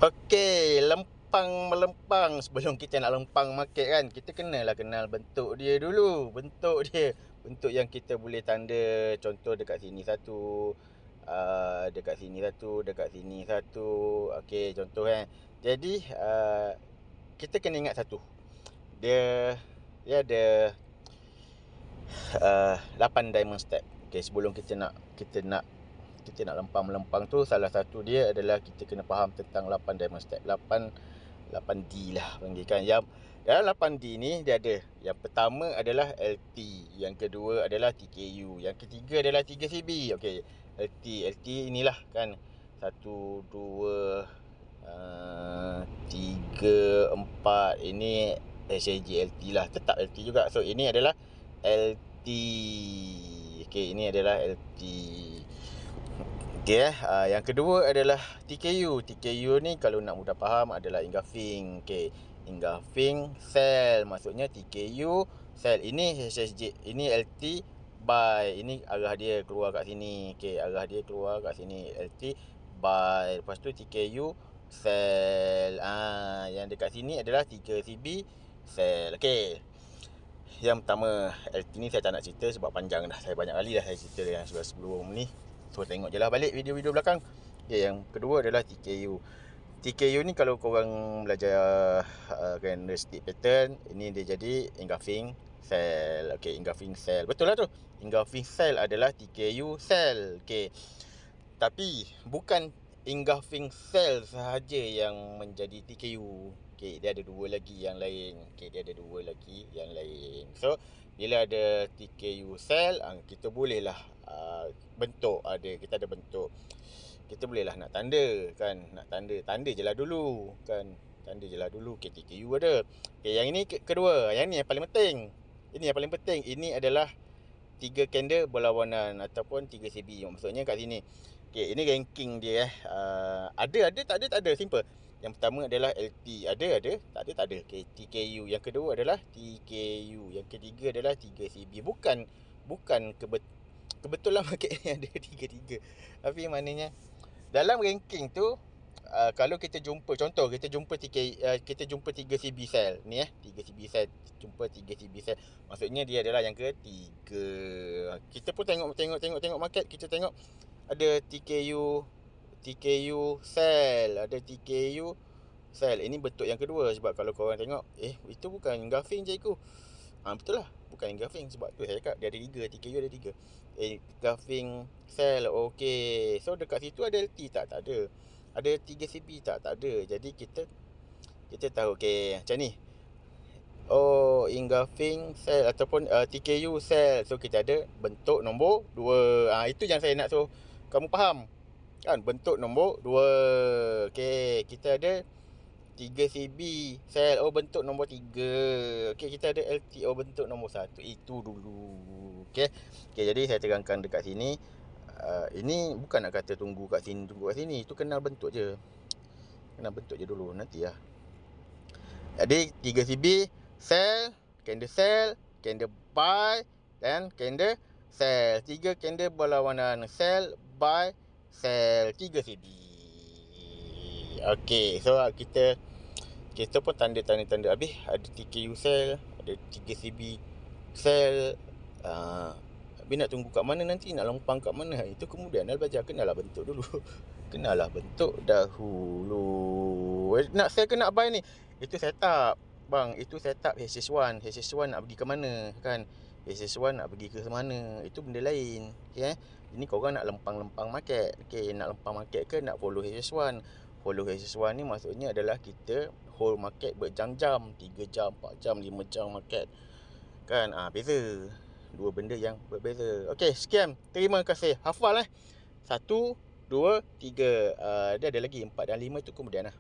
Okey, lempang melempang. Sebelum kita nak lempang market kan, kita kenalah kenal bentuk dia dulu. Bentuk dia, bentuk yang kita boleh tanda. Contoh dekat sini satu, dekat sini satu, dekat sini satu. Okey, contoh kan. Jadi kita kena ingat satu. Dia ada 8 diamond step. Okey, sebelum kita nak lempang melempang tu, salah satu dia adalah kita kena faham tentang 8 diamond step. 8D lah panggil kan. Yang dalam 8D ni dia ada, yang pertama adalah LT, yang kedua adalah TKU, yang ketiga adalah 3CB. Okey, LT inilah kan, 1 2 3 4, ini SAG LT lah, tetap LT juga. So ini adalah LT. Okey, ini adalah LT. Okey, yang kedua adalah TKU. TKU ni kalau nak mudah faham adalah engulfing. Okey, engulfing cell, maksudnya TKU cell. Ini HSG, ini LT by, ini arah dia keluar kat sini. Okey, arah dia keluar kat sini, LT by. Lepas tu TKU cell. Yang dekat sini adalah 3CB cell. Okey. Yang pertama, LT ni saya tak nak cerita sebab panjang dah. Saya banyak kali dah saya cerita yang sebelum ni. So tengok je lah balik video-video belakang. Okay, yang kedua adalah TKU. TKU ni kalau korang belajar candlestick pattern, ini dia jadi engulfing cell. Okay, engulfing cell, betul lah tu. Engulfing cell adalah TKU cell. Okay, tapi bukan engulfing cell sahaja yang menjadi TKU. Okay, dia ada dua lagi yang lain. Okay, dia ada dua lagi yang lain. So bila ada TKU cell, kita bolehlah bentuk, kita ada bentuk. Kita bolehlah nak tanda kan, tanda je lah dulu kan. Tanda je lah dulu. Okay, TKU ada. Okay, yang ini kedua. Yang ni yang paling penting. Ini yang paling penting. Ini adalah 3 candle berlawanan ataupun 3CB. Maksudnya kat sini. Okay, ini ranking dia ada, tak ada, simple. Yang pertama adalah LT, ada, tak ada. Okay, TKU. Yang kedua adalah TKU. Yang ketiga adalah 3CB. Bukan kebetulan market ni ada 3. Tapi maknanya dalam ranking tu, kalau kita jumpa, contoh kita jumpa 3CB cell ni 3CB cell, jumpa 3CB cell, maksudnya dia adalah yang ketiga. Kita pun tengok market, kita tengok ada TKU cell, ada TKU cell. Ini bentuk yang kedua. Sebab kalau korang tengok, itu bukan engulfing je ikut. Betul lah, bukan engulfing. Sebab tu saya cakap dia ada 3, TKU ada 3. Engulfing cell. Okay, so dekat situ ada LT tak? Tak ada. Ada 3CB tak? Tak ada. Jadi kita tahu, okay, macam ni. Engulfing cell ataupun TKU cell. So kita ada bentuk nombor 2. Itu yang saya nak suruh kamu faham kan, bentuk nombor 2. Okay, kita ada 3CB cell, bentuk nombor 3. Okay, kita ada LT, bentuk nombor 1. Itu dulu. Okay, jadi saya terangkan dekat sini. Ini bukan nak kata tunggu kat sini. Itu kenal bentuk je. Dulu, nanti lah. Jadi 3CB cell, candle buy dan candle sell. 3 candle berlawanan, sell, buy, sell, 3CB. Okay, so kita pun tanda habis. Ada TKU cell, ada 3CB cell. Habis nak tunggu kat mana nanti, nak lempang kat mana, itu kemudian dah belajar. Kenalah bentuk dulu. Kenalah bentuk dahulu. Nak sell ke nak buy ni, itu setup bang. Itu setup HH1 nak pergi ke mana kan. HH1 nak pergi ke mana, itu benda lain. Okay, ini korang nak lempang market. Okay, nak lempang market ke nak follow HH1? Follow HH1 ni maksudnya adalah kita hold market berjam-jam, 3 jam, 4 jam, 5 jam market kan. Beza. Dua benda yang berbeza. Okay, sekian. Terima kasih. Hafal 1, 2, 3. Dia ada lagi 4 dan 5 tu kemudian lah.